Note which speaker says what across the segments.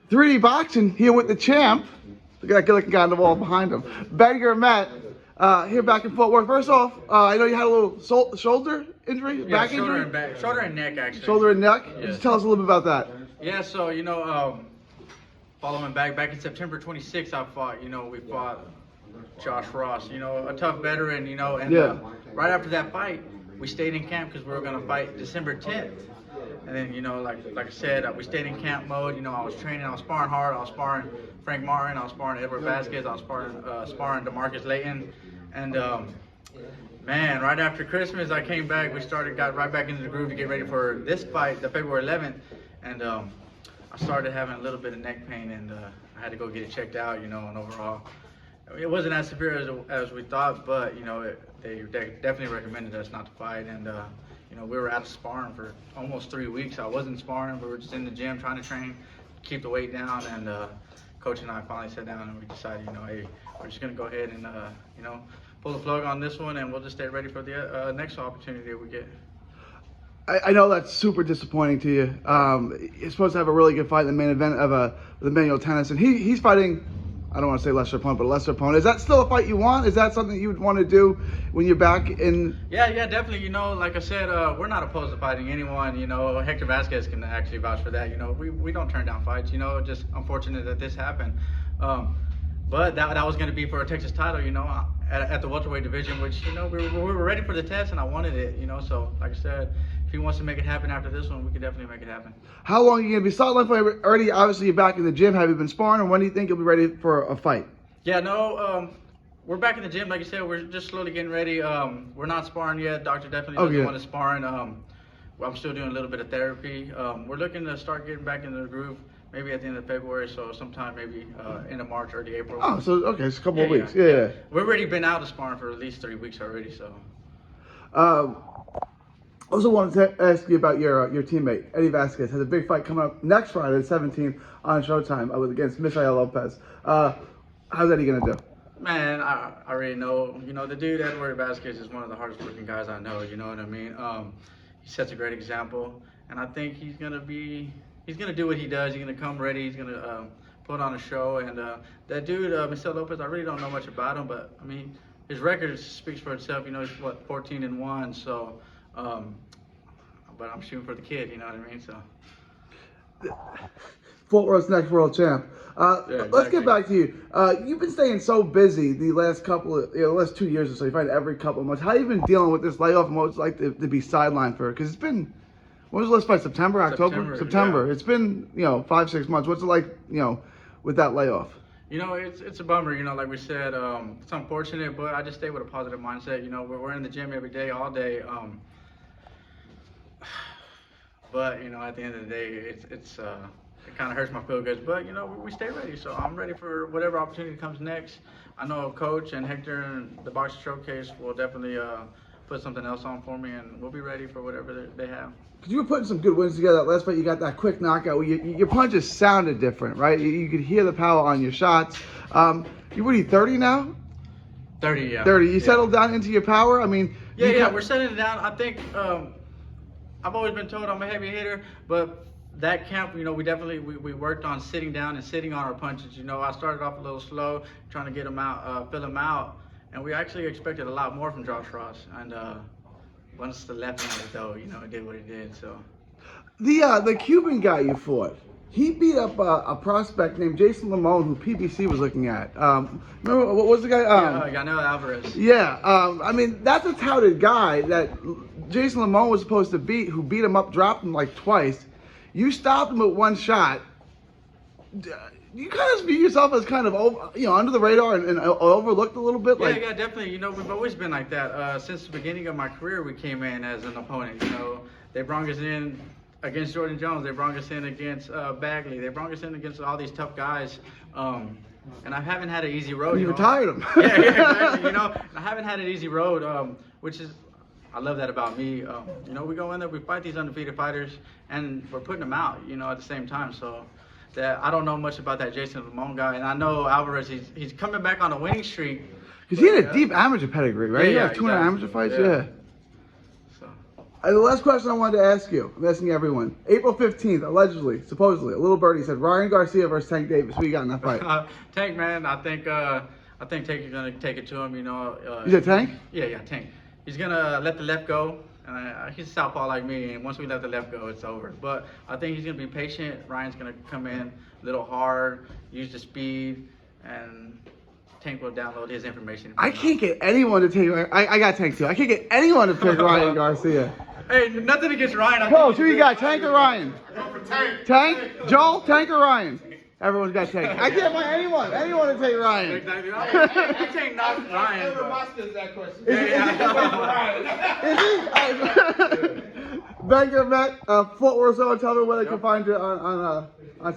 Speaker 1: 3D boxing here with the champ. Look at that good-looking guy on the wall behind him. Ben Gurment, here back in Fort Worth. First off, I know you had a little shoulder injury, back injury?
Speaker 2: Shoulder and neck, actually.
Speaker 1: Shoulder and neck?
Speaker 2: Yeah.
Speaker 1: Just tell us a little bit about that.
Speaker 2: Yeah, so, following back in September 26th, we fought Josh Ross, a tough veteran, and right after that fight, we stayed in camp because we were going to fight December 10th. And then, like I said, we stayed in camp mode. I was training, I was sparring hard. I was sparring Frank Martin, I was sparring Edward Vasquez, I was sparring DeMarcus Layton. And, man, right after Christmas, I came back. Got right back into the groove to get ready for this fight, the February 11th. And I started having a little bit of neck pain, and I had to go get it checked out, and overall, it wasn't as severe as we thought, but, they definitely recommended us not to fight. And, we were out of sparring for almost 3 weeks. I wasn't sparring. We were just in the gym trying to train, keep the weight down. And Coach and I finally sat down and we decided, hey, we're just going to go ahead and, pull the plug on this one, and we'll just stay ready for the next opportunity that we get.
Speaker 1: I know that's super disappointing to you. You're supposed to have a really good fight in the main event of with Emmanuel Tennison. He's fighting, I don't want to say lesser opponent, but a lesser opponent. Is that still a fight you want? Is that something you would want to do when you're back in?
Speaker 2: Yeah, definitely. Like I said, we're not opposed to fighting anyone. Hector Vasquez can actually vouch for that. We don't turn down fights. Just unfortunate that this happened. But that was going to be for a Texas title, at the welterweight division, which, we were ready for the test, and I wanted it, So, like I said, if he wants to make it happen after this one, we can definitely make it happen.
Speaker 1: How long are you going to be sidelined for? Already, obviously, you're back in the gym. Have you been sparring, or when do you think you'll be ready for a fight?
Speaker 2: Yeah, no, we're back in the gym. Like I said, we're just slowly getting ready. We're not sparring yet. Doctor definitely doesn't want to sparring. I'm still doing a little bit of therapy. We're looking to start getting back into the groove maybe at the end of February, so sometime maybe end of March, early April.
Speaker 1: Oh, so okay, it's a couple of weeks.
Speaker 2: Yeah. We've already been out of sparring for at least 3 weeks already, so.
Speaker 1: Also wanted to ask you about your teammate, Eddie Vasquez. Has a big fight coming up next Friday, the 17th, on Showtime against Misael Lopez. How's Eddie going to do?
Speaker 2: Man, I already know. The dude, Edward Vasquez, is one of the hardest working guys I know, you know what I mean? He sets a great example, and I think he's going to do what he does. He's going to come ready. He's going to put on a show. And that dude, Misael Lopez, I really don't know much about him, but, I mean, his record speaks for itself. He's, 14-1, so... but I'm shooting for the kid, you know what I mean? So,
Speaker 1: Fort Worth's next world champ.
Speaker 2: Exactly.
Speaker 1: Let's get back to you. You've been staying so busy the last last 2 years or so. You fight every couple of months. How have you been dealing with this layoff, and what it's like to be sidelined for? Because it's been, when was the last fight? September, October? September. Yeah. It's been 5-6 months. What's it like with that layoff?
Speaker 2: It's a bummer, like we said, it's unfortunate, but I just stay with a positive mindset. We're in the gym every day, all day. But, at the end of the day, it kind of hurts my feel goods. But, we stay ready. So I'm ready for whatever opportunity comes next. I know Coach and Hector and the Boxing Showcase will definitely put something else on for me, and we'll be ready for whatever they have.
Speaker 1: Because you were putting some good wins together. That last fight, you got that quick knockout. Your punches sounded different, right? You could hear the power on your shots. You 30 now?
Speaker 2: 30, yeah.
Speaker 1: 30. You settled down into your power? I mean...
Speaker 2: Yeah, we're settling it down. I think... I've always been told I'm a heavy hitter, but that camp, we definitely we worked on sitting down and sitting on our punches. I started off a little slow, trying to get them out, fill them out, and we actually expected a lot more from Josh Ross. And once the left handed though, it did what it did. So
Speaker 1: the Cuban guy you fought, he beat up a prospect named Jason Limon, who PBC was looking at. Remember, what was the guy?
Speaker 2: Yanel Alvarez.
Speaker 1: Yeah, I mean, that's a touted guy that Jason Limon was supposed to beat, who beat him up, dropped him like twice. You stopped him with one shot. You kind of view yourself as kind of under the radar and overlooked a little bit.
Speaker 2: Yeah, definitely. We've always been like that. Since the beginning of my career, we came in as an opponent. They brought us in against Jordan Jones. They brought us in against Bagley. They brought us in against all these tough guys. And I haven't had an easy road.
Speaker 1: You retired them.
Speaker 2: Yeah, exactly. I haven't had an easy road, which is, I love that about me. We go in there, we fight these undefeated fighters, and we're putting them out, at the same time. So that I don't know much about that Jason Limon guy, and I know Alvarez. He's coming back on a winning streak.
Speaker 1: Because he had a deep amateur pedigree, right?
Speaker 2: Yeah,
Speaker 1: he had 200 amateur fights.
Speaker 2: Yeah. So.
Speaker 1: The last question I wanted to ask you, I'm asking everyone. April 15th, allegedly, supposedly, a little birdie said Ryan Garcia versus Tank Davis. Who you got in that fight?
Speaker 2: Tank, man, I think Tank is gonna take it to him. You know.
Speaker 1: You said Tank?
Speaker 2: Yeah, Tank. He's gonna let the left go. He's a southpaw like me, and once we let the left go, it's over. But I think he's gonna be patient. Ryan's gonna come in a little hard, use the speed, and Tank will download his information.
Speaker 1: I can't get anyone to take. I got Tank too. I can't get anyone to pick Ryan Garcia.
Speaker 2: Hey, nothing against Ryan.
Speaker 1: Coach, who you got? Tank or Ryan?
Speaker 3: Tank.
Speaker 1: Tank? Joel? Tank or Ryan? Everyone's got Tank. I can't find anyone to take Ryan.
Speaker 2: Exactly. I Tank not Ryan.
Speaker 3: That question.
Speaker 1: Is he? Ben Gurment of Fort Worth. So tell me where they can find you on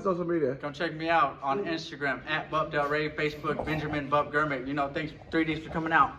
Speaker 1: social media.
Speaker 2: Come check me out on Instagram at Bup Del Rey, Facebook Benjamin Bup Gurment. You know, thanks 3Ds for coming out.